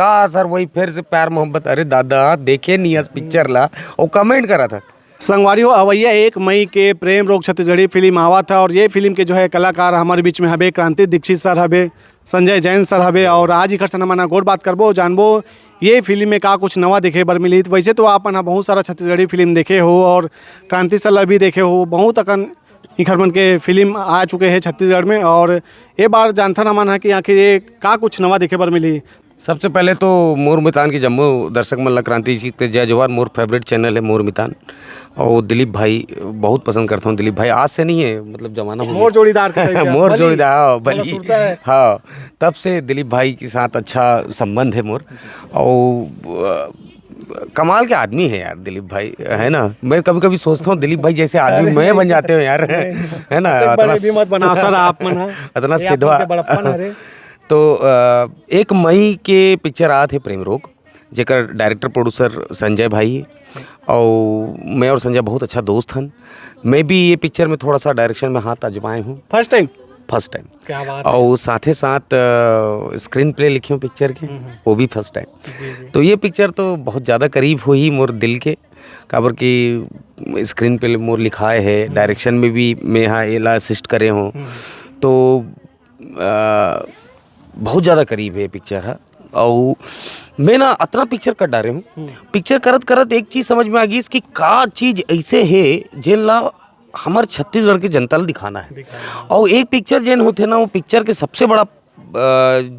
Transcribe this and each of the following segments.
का सर वही फिर से प्यार मोहब्बत, अरे दादा देखे नहीं इस पिक्चर ला और कमेंट करा था। संगवारी हो अवैया 1 मई के प्रेम रोग छत्तीसगढ़ी फिल्म आवा था और ये फिल्म के जो है कलाकार हमारे बीच में हबे क्रांति दीक्षित सर हबे, संजय जैन सर हबे और आज ही सना मना गोड़ बात करबो जानबो ये फिल्म में का कुछ नवा देखे बर मिली। वैसे तो आप बहुत सारा छत्तीसगढ़ी फिल्म देखे हो और क्रांति सर भी देखे हो, बहुत अकन इखर मन के फिल्म आ चुके हैं छत्तीसगढ़ में और ये बार जानता ना मन है कि आखिर ये का कुछ नवा देखे बर मिली। सबसे पहले तो मोर मितान की जम्मू दर्शक मन ला क्रांति जी के जय जवाहर। मोर फेवरेट चैनल है मोर मितान और दिलीप भाई बहुत पसंद करता हूँ। दिलीप भाई आज से नहीं है, मतलब जमाना हो मोर जोड़ीदार मोर जोड़ीदार बली, हाँ तब से दिलीप भाई के साथ अच्छा संबंध है मोर। और कमाल के आदमी है यार दिलीप भाई, है ना। मैं कभी कभी सोचता हूँ दिलीप भाई जैसे आदमी मैं बन जाते हो यार, है ना। इतना सिद्धवा। तो 1 मई के पिक्चर आए थे प्रेम रोग, जेकर डायरेक्टर प्रोड्यूसर संजय भाई और मैं और संजय बहुत अच्छा दोस्त हन। मैं भी ये पिक्चर में थोड़ा सा डायरेक्शन में हाथ आजमाए हूँ फर्स्ट टाइम। क्या बात है। और साथ स्क्रीन प्ले लिखे हूँ पिक्चर के, वो भी फर्स्ट टाइम। तो ये पिक्चर तो बहुत ज़्यादा करीब हुई मोर दिल के, काबर की स्क्रीन प्ले मोर लिखाए है, डायरेक्शन में भी मैं यहाँ एला असिस्ट करे हूँ, तो बहुत ज़्यादा करीब है पिक्चर है। और मैं ना इतना पिक्चर कर डाले हूँ, पिक्चर करत करत एक चीज़ समझ में आ गई इसकी का चीज़ ऐसे है जिन ला हमारे छत्तीसगढ़ के जनता ला दिखाना है। और एक पिक्चर जिन होते ना, वो पिक्चर के सबसे बड़ा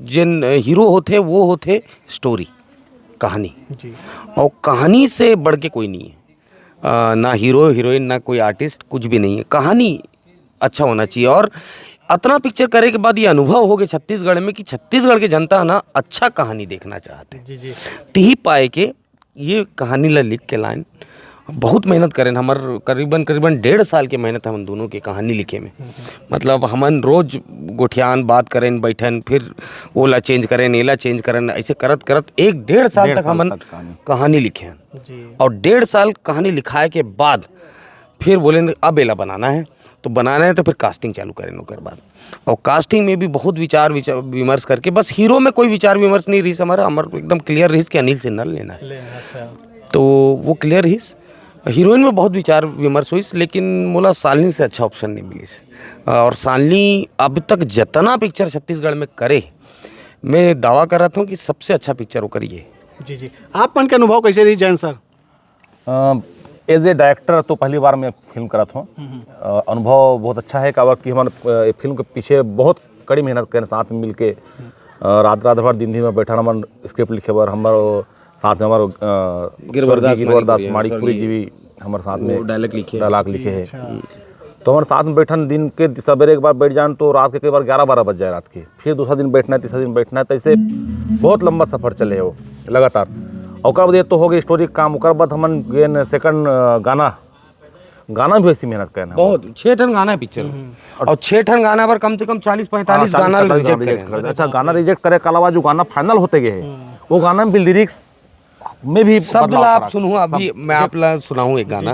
जिन हीरो होते वो होते स्टोरी, कहानी जी। और कहानी से बढ़ के कोई नहीं है, ना हीरो हीरोइन ना कोई आर्टिस्ट, कुछ भी नहीं है, कहानी अच्छा होना चाहिए। और इतना पिक्चर करे के बाद ये अनुभव हो गया छत्तीसगढ़ में कि छत्तीसगढ़ के जनता ना अच्छा कहानी देखना चाहते हैं जी। तही पाए के ये कहानी ला लिख के लाइन बहुत मेहनत करें, हमार करीबन 1.5 साल के मेहनत हम दोनों के कहानी लिखे में। मतलब हमन रोज गोठियान बात करें बैठन, फिर ओला चेंज करें नेला चेंज करें, ऐसे करत करत 1.5 साल तक हमन कहानी लिखे हैं। और 1.5 साल कहानी लिखाए के बाद फिर बोले अब एला बनाना है, तो बनाना है तो फिर कास्टिंग चालू करें ओकर बाद। और कास्टिंग में भी बहुत विचार विमर्श करके, बस हीरो में कोई विचार विमर्श नहीं रही हमारा एकदम क्लियर रही कि अनिल सिन्हा लेना है, तो वो क्लियर रही। हीरोइन में बहुत विचार विमर्श हुई, लेकिन मोला सालनी से अच्छा ऑप्शन नहीं मिली। और सालनी अब तक जितना पिक्चर छत्तीसगढ़ में करे, मैं दावा कर रहा था कि सबसे अच्छा पिक्चर वो करिए जी। आप मन के अनुभव कैसे रही Jain sir? As a director तो पहली बार मैं फिल्म करा था, अनुभव बहुत अच्छा है। काबर कि हमारे फिल्म के पीछे बहुत कड़ी मेहनत करें साथ में मिल के, रात भर दिन में बैठा हमारे स्क्रिप्ट लिखे बार हमारे साथ में हमारे गिरवरदास माणिकपुरी जी भी हमारे साथ में डायलॉग लिखे हैं। तो हमारे साथ में बैठन दिन के सवेरे एक बार बैठ जान तो रात के कई बार 11-12 बज जाए रात के, फिर दूसरा दिन बैठना है, तीसरा दिन बैठना है, तो ऐसे बहुत लंबा सफ़र चले हो लगातार। और बाद ये तो हो गई स्टोरी काम, और बाद हमन गेन सेकंड गाना भी वैसी मेहनत करना, बहुत 6 टन गाना है पिक्चर और 6 टन गाना पर कम से कम 40-45 गाना रिजेक्ट करें। अच्छा गाना रिजेक्ट करे के अलावा जो गाना फाइनल होते गए वो गाना में भी लिरिक्स में भी शब्द ला आप सुनूँ। अभी मैं आप ला सुनाऊँ एक गाना,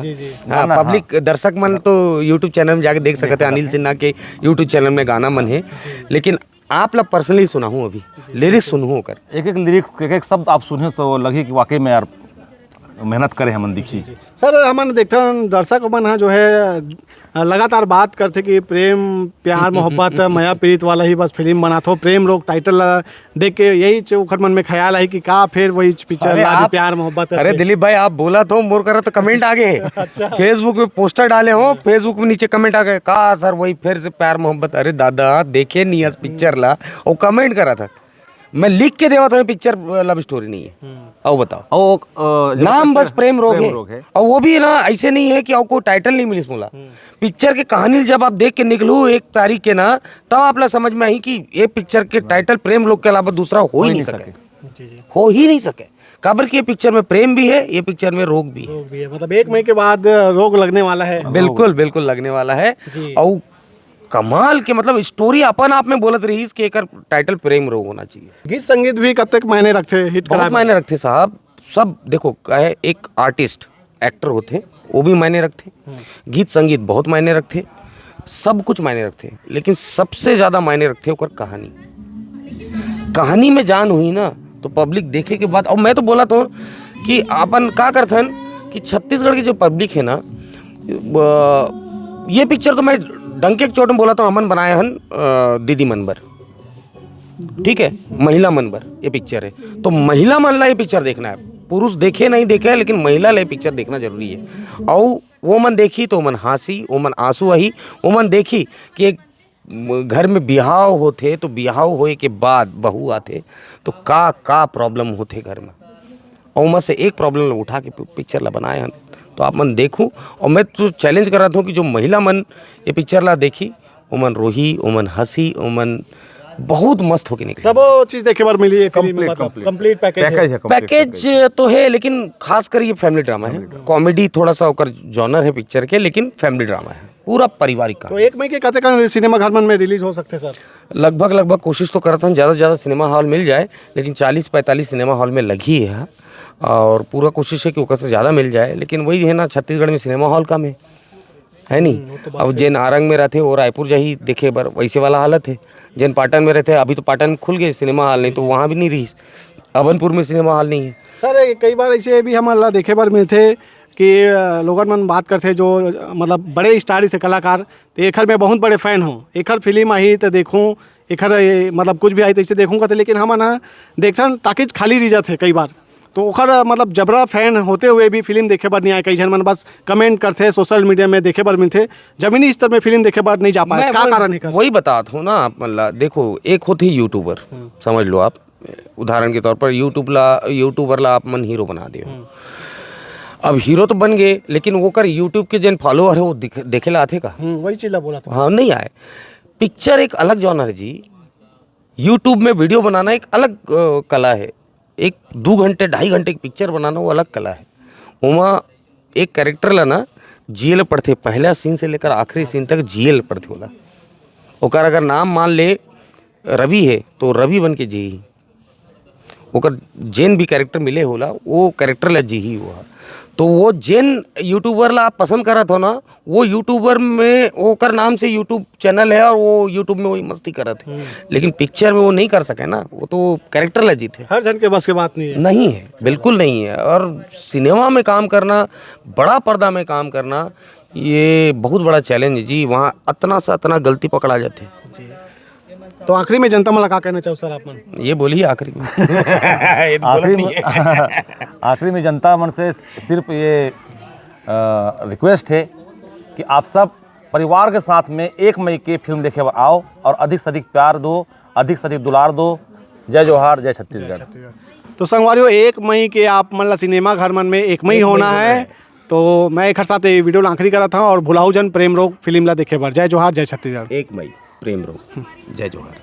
हाँ पब्लिक दर्शक मन तो यूट्यूब चैनल में जाके देख सकते हैं, अनिल सिन्हा के यूट्यूब चैनल में गाना मन है, लेकिन आप ला पर्सनली सुना हूँ, अभी लिरिक्स सुनूँ कर एक लिरिक्स एक शब्द आप सुने तो लगे कि वाकई में यार मेहनत करे हमन दिखी। सर हमन देखते दर्शक मन जो है लगातार बात करते कि प्रेम प्यार मोहब्बत माया प्रीत वाला ही बस फिल्म बनाते हो। प्रेम रोग टाइटल देख के यही चौखर मन में ख्याल है कि का फिर वही पिक्चर प्यार मोहब्बत। अरे दिलीप भाई आप बोला तो मोर करा तो कमेंट आ गए फेसबुक पे पोस्टर डाले हो, फेसबुक में नीचे कमेंट आ गए का सर वही फिर से प्यार मोहब्बत। अरे दादा देखे नहीं इस पिक्चर ला और कमेंट करा था, मैं लिख के देवा था पिक्चर लव स्टोरी नहीं है। और बताओ नाम बस प्रेम रोग है और वो भी ना ऐसे नहीं है कि आपको टाइटल नहीं मिली मोला। पिक्चर के कहानी जब आप देख के निकलू 1 तारीख के ना, तब आप समझ में आई कि ये पिक्चर के टाइटल प्रेम रोग के अलावा दूसरा हो ही नहीं सके, हो ही नहीं सके। काबर की ये पिक्चर में प्रेम भी है, ये पिक्चर में रोग भी है। मतलब 1 मई के बाद रोग लगने वाला है। बिल्कुल बिल्कुल लगने वाला है। और कमाल के मतलब स्टोरी अपन आप में बोलत रही कि एक टाइटल प्रेम रोग होना चाहिए। गीत संगीत भी कब तक मायने रखते, हिट बहुत मायने रखते साहब। सब देखो कहे एक आर्टिस्ट एक्टर होते वो भी मायने रखते, गीत संगीत बहुत मायने रखते, सब कुछ मायने रखते, लेकिन सबसे ज़्यादा मायने रखते ओकर कहानी। कहानी में जान हुई ना तो पब्लिक देखे के बाद, और मैं तो बोला तो कि अपन का करथन कि छत्तीसगढ़ की जो पब्लिक है ना, ये पिक्चर तो मैं डंके के चोट में बोला तो अमन बनाए हन दीदी मनबर, ठीक है, महिला मनबर ये पिक्चर है। तो महिला मन ला ये पिक्चर देखना है, पुरुष देखे नहीं देखे लेकिन महिला ला ये पिक्चर देखना जरूरी है। और वो मन देखी तो मन हंसी, वो मन आंसू आई, वो मन देखी कि एक घर में बिहाव होते तो बिहाव होए के बाद बहू आते तो का प्रॉब्लम होते घर में, और उनमें से एक प्रॉब्लम उठा के पिक्चर ला बनाए हैं। तो आप मन देखूँ, और मैं तो चैलेंज कर रहा था कि जो महिला मन ये पिक्चर ला देखी, वो मन रोही, वो मन हंसी, वो मन बहुत मस्त होके निकली। सब चीज देखे बार मिली है, कंप्लीट पैकेज है। पैकेज तो है, लेकिन खास कर ये फैमिली ड्रामा है, कॉमेडी थोड़ा सा ओकर जॉनर है पिक्चर के, लेकिन फैमिली ड्रामा है, पूरा पारिवारिक का। तो 1 मई के कते का सिनेमा घर में रिलीज हो सकते सर? लगभग कोशिश तो करता हूँ ज़्यादा से ज़्यादा सिनेमा हॉल मिल जाए, लेकिन 40-45 सिनेमा हॉल में लगी है, और पूरा कोशिश है कि ओकर से ज़्यादा मिल जाए। लेकिन वही है ना, छत्तीसगढ़ में सिनेमा हॉल कम है नहीं। अब जैन आरंग में रहते वो रायपुर जाही देखे बर, वैसे वाला हालत है। जैन पाटन में रहते, अभी तो पाटन खुल गए सिनेमा हॉल, नहीं तो वहाँ भी नहीं रही। अभनपुर में सिनेमा हॉल नहीं है सर। कई बार ऐसे भी हम अल्लाह देखे बार मिलते कि लोगन मन बात करते जो मतलब बड़े स्टार से कलाकार, तो एखर में बहुत बड़े फैन हो, एखर फिल्म आई तो देखूँ, एखर मतलब कुछ भी आई तो इसे देखूँगा तो, लेकिन हम ना देखथन ताकि खाली रह जाते कई बार। तो ओखर मतलब जबरा फैन होते हुए भी फिल्म देखे बार नहीं आए, कई जन मन बस कमेंट करते, सोशल मीडिया में देखे बार मिलते, जमीनी स्तर में फिल्म देखे बार नहीं जा पाए, क्या कारण है? वही बताता हूँ ना आप, मतलब देखो, एक होते ही यूट्यूबर, समझ लो आप, उदाहरण के तौर पर यूट्यूबर ला आप मन हीरो बना दियो। अब हीरो तो बन गए, लेकिन वो कर यूट्यूब के जिन फॉलोअर है वो देखे ला आते का, वही चीज़ बोला था। हाँ, नहीं आए। पिक्चर एक अलग जॉनर है जी, यूट्यूब में वीडियो बनाना एक अलग कला है। एक 2 घंटे 2.5 घंटे की पिक्चर बनाना वो अलग कला है। वहाँ एक कैरेक्टर ला ना जियल पढ़ते, पहला सीन से लेकर आखिरी सीन तक जियल पढ़ते होला। ओकर अगर नाम मान ले रवि है तो रवि बन के जी, ओकर जेन भी कैरेक्टर मिले होला वो कैरेक्टर ला जी ही हुआ। तो वो जेन यूट्यूबर ला आप पसंद करत हो ना, वो यूट्यूबर में ओकर नाम से यूट्यूब चैनल है और वो यूट्यूब में वही मस्ती करत है, लेकिन पिक्चर में वो नहीं कर सके ना, वो तो कैरेक्टर ला जीते। हर जन के बस के बात नहीं है। नहीं है, बिल्कुल नहीं है। और सिनेमा में काम करना, बड़ा पर्दा में काम करना, ये बहुत बड़ा चैलेंज है जी। वहाँ इतना सा इतना गलती पकड़ा जाते हैं। तो आखिरी में जनता मला का कहना चाहो सर आप मन? ये बोलिए आखिरी में। आखिरी में जनता मन से सिर्फ ये रिक्वेस्ट है कि आप सब परिवार के साथ में 1 मई के फिल्म देखे आओ और अधिक से अधिक प्यार दो, अधिक से अधिक दुलार दो। जय जोहार, जय छत्तीसगढ़। तो संगवारियों 1 मई के आप मन ला सिनेमा घर मन में 1 मई होना है। तो मैं एक साथ ये वीडियो आखिरी करा था, और भुलाऊ जन प्रेम रोग फिल्म ला देखे बार। जय जोहार, जय छत्तीसगढ़। 1 मई प्रेम रोग, जय जोहार।